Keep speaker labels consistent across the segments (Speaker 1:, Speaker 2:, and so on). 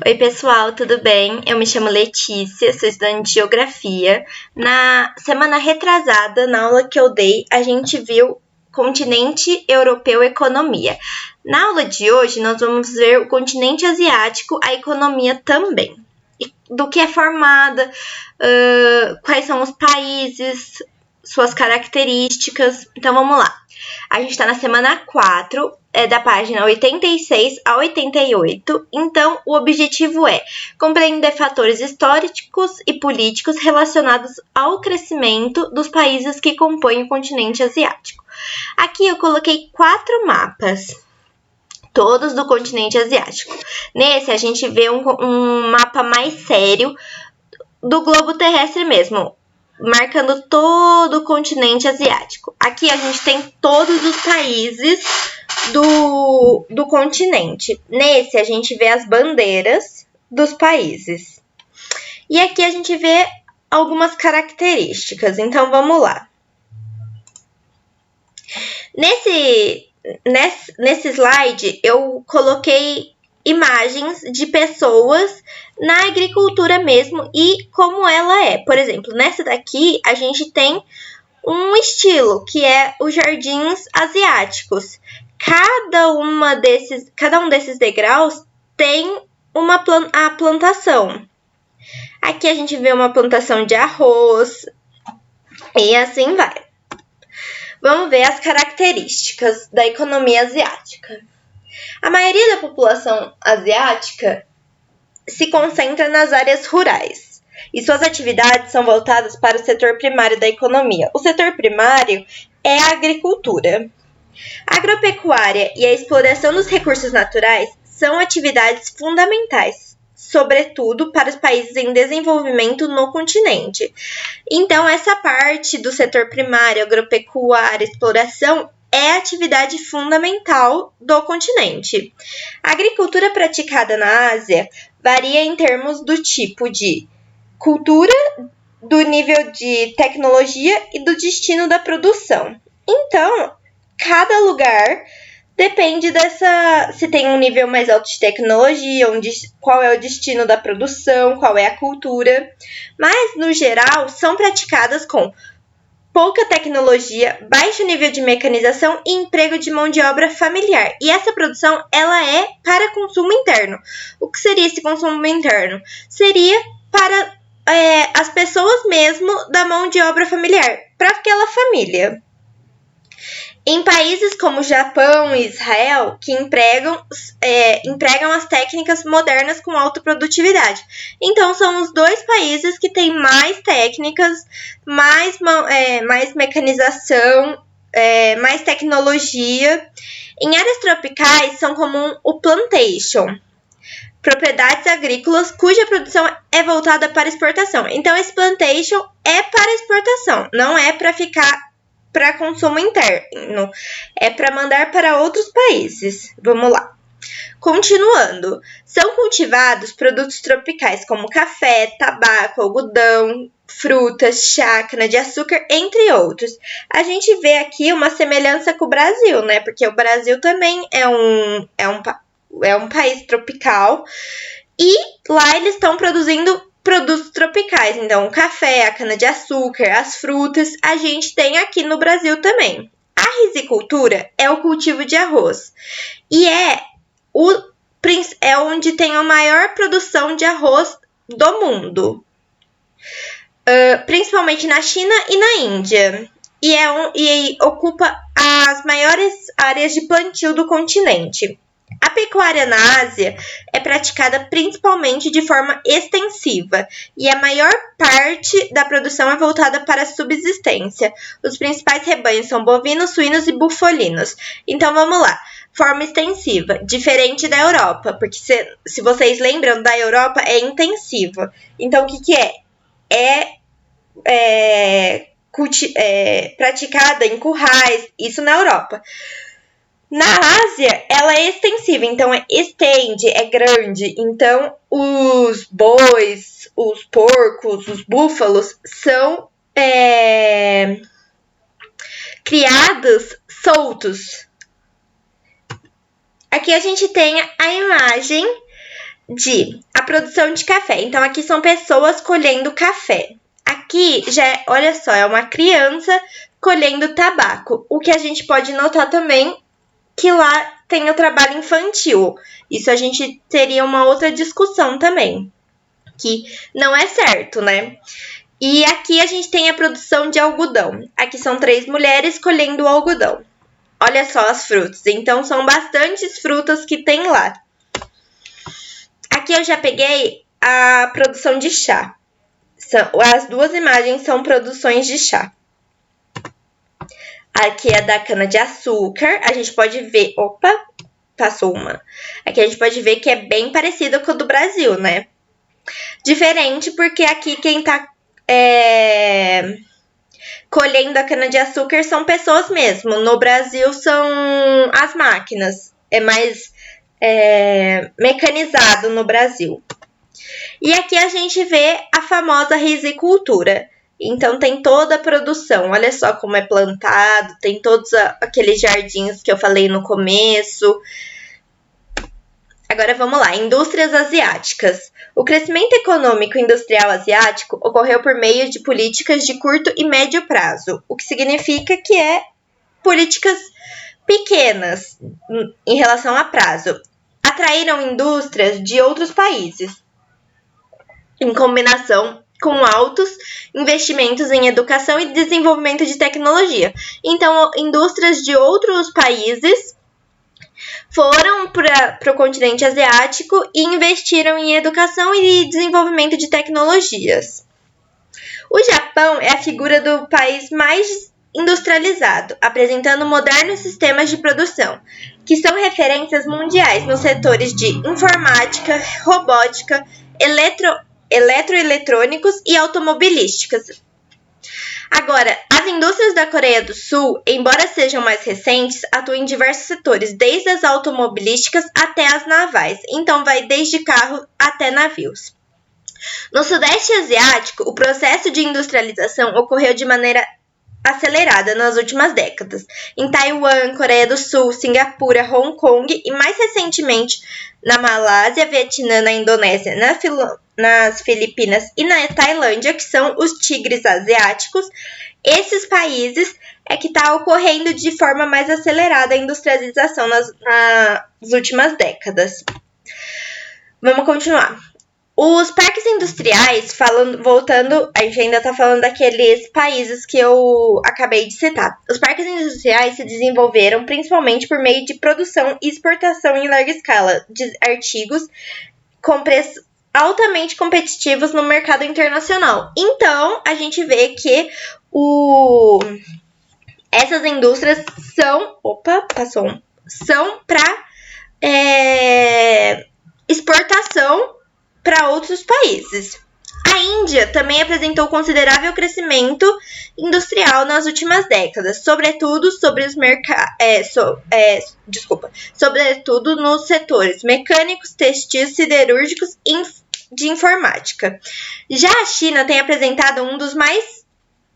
Speaker 1: Oi, pessoal, tudo bem? Eu me chamo Letícia, sou estudante de Geografia. Na semana retrasada, na aula que eu dei, a gente viu Continente Europeu Economia. Na aula de hoje, nós vamos ver o continente asiático, a economia também. Do que é formada, quais são os países, suas características. Então, vamos lá. A gente está na semana 4, da página 86 a 88. Então, o objetivo é compreender fatores históricos e políticos relacionados ao crescimento dos países que compõem o continente asiático. Aqui eu coloquei 4 mapas, todos do continente asiático. Nesse, a gente vê um mapa mais sério do globo terrestre mesmo, marcando todo o continente asiático. Aqui a gente tem todos os países do continente. Nesse, a gente vê as bandeiras dos países. E aqui a gente vê algumas características. Então, vamos lá. Nesse slide, eu coloquei imagens de pessoas na agricultura mesmo e como ela é. Por exemplo, nessa daqui, a gente tem um estilo, que é os jardins asiáticos. Cada um desses degraus tem a plantação. Aqui a gente vê uma plantação de arroz e assim vai. Vamos ver as características da economia asiática. A maioria da população asiática se concentra nas áreas rurais e suas atividades são voltadas para o setor primário da economia. O setor primário é a agricultura. A agropecuária e a exploração dos recursos naturais são atividades fundamentais, sobretudo para os países em desenvolvimento no continente. Então, essa parte do setor primário, agropecuária, exploração, é a atividade fundamental do continente. A agricultura praticada na Ásia varia em termos do tipo de cultura, do nível de tecnologia e do destino da produção. Então, cada lugar depende se tem um nível mais alto de tecnologia, qual é o destino da produção, qual é a cultura. Mas, no geral, são praticadas com pouca tecnologia, baixo nível de mecanização e emprego de mão de obra familiar. E essa produção, ela é para consumo interno. O que seria esse consumo interno? Seria para as pessoas mesmo da mão de obra familiar, para aquela família. Em países como Japão e Israel, que empregam as técnicas modernas com alta produtividade. Então, são os dois países que têm mais técnicas, mais mecanização, mais tecnologia. Em áreas tropicais, são comum o plantation, propriedades agrícolas cuja produção é voltada para exportação. Então, esse plantation é para exportação, não é para ficar para consumo interno, é para mandar para outros países. Vamos lá. Continuando, são cultivados produtos tropicais como café, tabaco, algodão, frutas, chá, cana-de-açúcar, entre outros. A gente vê aqui uma semelhança com o Brasil, né? Porque o Brasil também é um país tropical e lá eles estão produzindo produtos tropicais, então o café, a cana-de-açúcar, as frutas, a gente tem aqui no Brasil também. A risicultura é o cultivo de arroz e é onde tem a maior produção de arroz do mundo, principalmente na China e na Índia, e ocupa as maiores áreas de plantio do continente. A pecuária na Ásia é praticada principalmente de forma extensiva e a maior parte da produção é voltada para a subsistência. Os principais rebanhos são bovinos, suínos e bufalinos. Então vamos lá. Forma extensiva, diferente da Europa, porque se vocês lembram, da Europa é intensiva. Então o que é? Praticada em currais, isso na Europa. Na Ásia, ela é extensiva, então estende, é grande. Então, os bois, os porcos, os búfalos são criados soltos. Aqui a gente tem a imagem de a produção de café. Então, aqui são pessoas colhendo café. Aqui já é, olha só, é uma criança colhendo tabaco. O que a gente pode notar também que lá tem o trabalho infantil. Isso a gente teria uma outra discussão também, que não é certo, né? E aqui a gente tem a produção de algodão. Aqui são 3 mulheres colhendo o algodão. Olha só as frutas. Então, são bastantes frutas que tem lá. Aqui eu já peguei a produção de chá. As 2 imagens são produções de chá. Aqui é da cana-de-açúcar. A gente pode ver... Opa, passou uma. Aqui a gente pode ver que é bem parecida com a do Brasil, né? Diferente porque aqui quem tá colhendo a cana-de-açúcar são pessoas mesmo. No Brasil são as máquinas. É mais mecanizado no Brasil. E aqui a gente vê a famosa rizicultura. Então, tem toda a produção. Olha só como é plantado. Tem todos aqueles jardins que eu falei no começo. Agora, vamos lá. Indústrias asiáticas. O crescimento econômico industrial asiático ocorreu por meio de políticas de curto e médio prazo. O que significa que é políticas pequenas em relação a prazo. Atraíram indústrias de outros países, em combinação com altos investimentos em educação e desenvolvimento de tecnologia. Então, indústrias de outros países foram para o continente asiático e investiram em educação e desenvolvimento de tecnologias. O Japão é a figura do país mais industrializado, apresentando modernos sistemas de produção, que são referências mundiais nos setores de informática, robótica, eletroeletrônicos e automobilísticas. Agora, as indústrias da Coreia do Sul, embora sejam mais recentes, atuam em diversos setores, desde as automobilísticas até as navais. Então, vai desde carro até navios. No Sudeste Asiático, o processo de industrialização ocorreu de maneira acelerada nas últimas décadas. Em Taiwan, Coreia do Sul, Singapura, Hong Kong e, mais recentemente, na Malásia, Vietnã, na Indonésia, nas Filipinas e na Tailândia, que são os tigres asiáticos. Esses países é que está ocorrendo de forma mais acelerada a industrialização nas últimas décadas. Vamos continuar. Os parques industriais, voltando, a gente ainda está falando daqueles países que eu acabei de citar. Os parques industriais se desenvolveram principalmente por meio de produção e exportação em larga escala de artigos com preços altamente competitivos no mercado internacional. Então, a gente vê que essas indústrias são para exportação para outros países. A Índia também apresentou considerável crescimento industrial nas últimas décadas, sobretudo sobretudo nos setores mecânicos, textis, siderúrgicos e de informática. Já a China tem apresentado um dos mais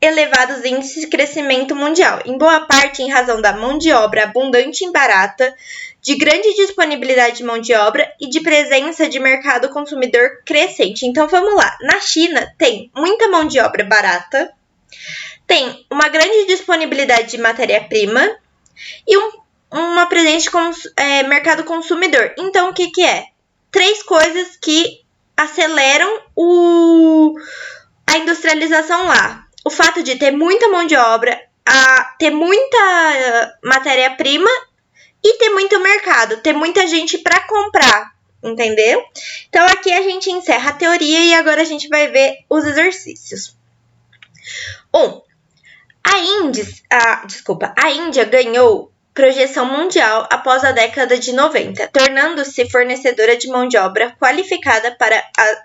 Speaker 1: elevados índices de crescimento mundial, em boa parte em razão da mão de obra abundante e barata, de grande disponibilidade de mão de obra e de presença de mercado consumidor crescente. Então, vamos lá. Na China, tem muita mão de obra barata, tem uma grande disponibilidade de matéria-prima e uma presença de mercado consumidor. Então, o que é? 3 coisas que aceleram a industrialização lá. O fato de ter muita mão de obra, ter muita matéria-prima e ter muito mercado, ter muita gente para comprar, entendeu? Então, aqui a gente encerra a teoria e agora a gente vai ver os exercícios. A Índia ganhou projeção mundial após a década de 90, tornando-se fornecedora de mão de obra qualificada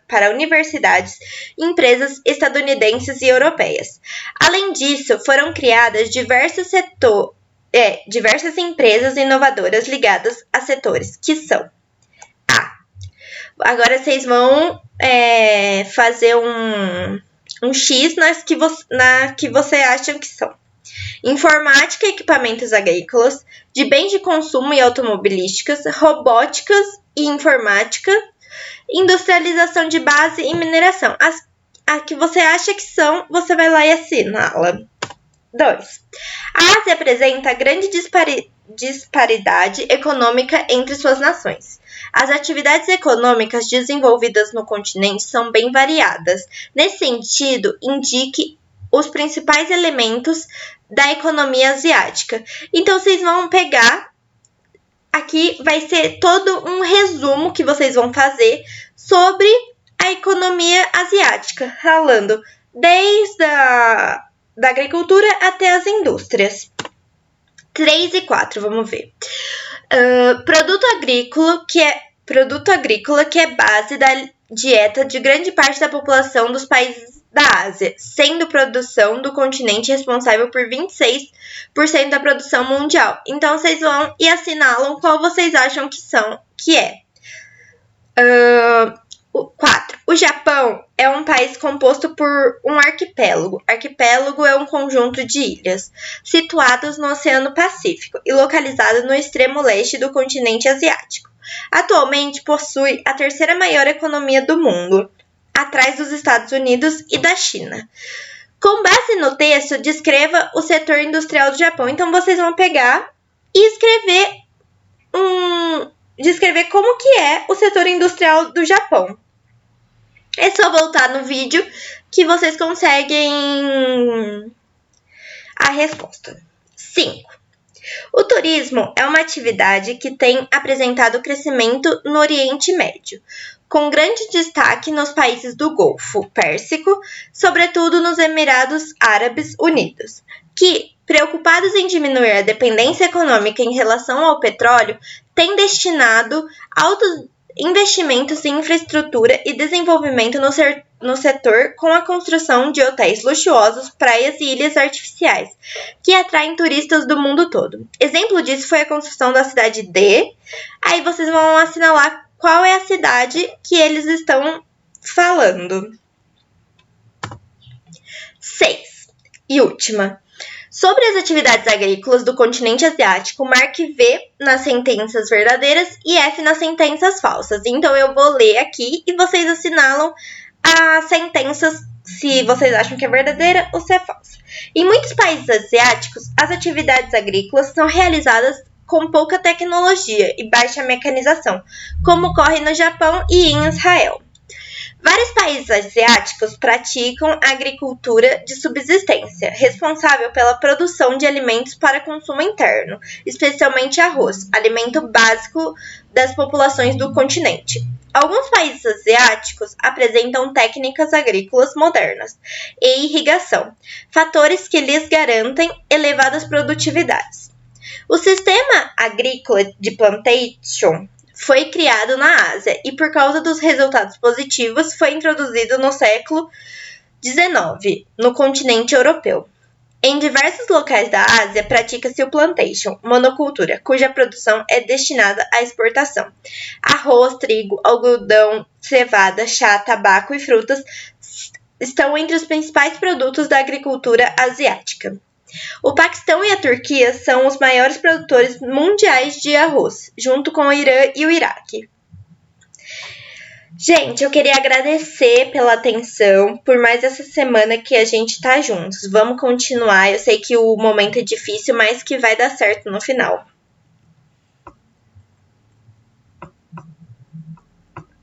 Speaker 1: para universidades e empresas estadunidenses e europeias. Além disso, foram criadas diversas empresas inovadoras ligadas a setores que são agora vocês vão fazer um X nas que você acha que são. Informática e equipamentos agrícolas, de bens de consumo e automobilísticas, robóticas e informática, industrialização de base e mineração. A que você acha que são, você vai lá e assina-la. 2. A Ásia apresenta grande disparidade econômica entre suas nações. As atividades econômicas desenvolvidas no continente são bem variadas. Nesse sentido, indique os principais elementos da economia asiática. Então, vocês vão pegar, aqui vai ser todo um resumo que vocês vão fazer sobre a economia asiática, falando desde da agricultura até as indústrias. 3 e 4, vamos ver. Produto agrícola que é base da dieta de grande parte da população dos países da Ásia, sendo produção do continente responsável por 26% da produção mundial. Então, vocês vão e assinalam qual vocês acham que é. 4. O Japão é um país composto por um arquipélago. Arquipélago é um conjunto de ilhas situados no Oceano Pacífico e localizado no extremo leste do continente asiático. Atualmente possui a terceira maior economia do mundo, atrás dos Estados Unidos e da China. Com base no texto, descreva o setor industrial do Japão. Então, vocês vão pegar e descrever como que é o setor industrial do Japão. É só voltar no vídeo que vocês conseguem a resposta. 5. O turismo é uma atividade que tem apresentado crescimento no Oriente Médio, com grande destaque nos países do Golfo Pérsico, sobretudo nos Emirados Árabes Unidos, que, preocupados em diminuir a dependência econômica em relação ao petróleo, têm destinado altos investimentos em infraestrutura e desenvolvimento no setor com a construção de hotéis luxuosos, praias e ilhas artificiais, que atraem turistas do mundo todo. Exemplo disso foi a construção da cidade de... Aí vocês vão assinalar qual é a cidade que eles estão falando. 6. E última. Sobre as atividades agrícolas do continente asiático, marque V nas sentenças verdadeiras e F nas sentenças falsas. Então, eu vou ler aqui e vocês assinalam as sentenças se vocês acham que é verdadeira ou se é falsa. Em muitos países asiáticos, as atividades agrícolas são realizadas com pouca tecnologia e baixa mecanização, como ocorre no Japão e em Israel. Vários países asiáticos praticam agricultura de subsistência, responsável pela produção de alimentos para consumo interno, especialmente arroz, alimento básico das populações do continente. Alguns países asiáticos apresentam técnicas agrícolas modernas e irrigação, fatores que lhes garantem elevadas produtividades. O sistema agrícola de plantation foi criado na Ásia e, por causa dos resultados positivos, foi introduzido no século XIX no continente europeu. Em diversos locais da Ásia, pratica-se o plantation, monocultura, cuja produção é destinada à exportação. Arroz, trigo, algodão, cevada, chá, tabaco e frutas estão entre os principais produtos da agricultura asiática. O Paquistão e a Turquia são os maiores produtores mundiais de arroz, junto com o Irã e o Iraque. Gente, eu queria agradecer pela atenção, por mais essa semana que a gente tá juntos. Vamos continuar, eu sei que o momento é difícil, mas que vai dar certo no final.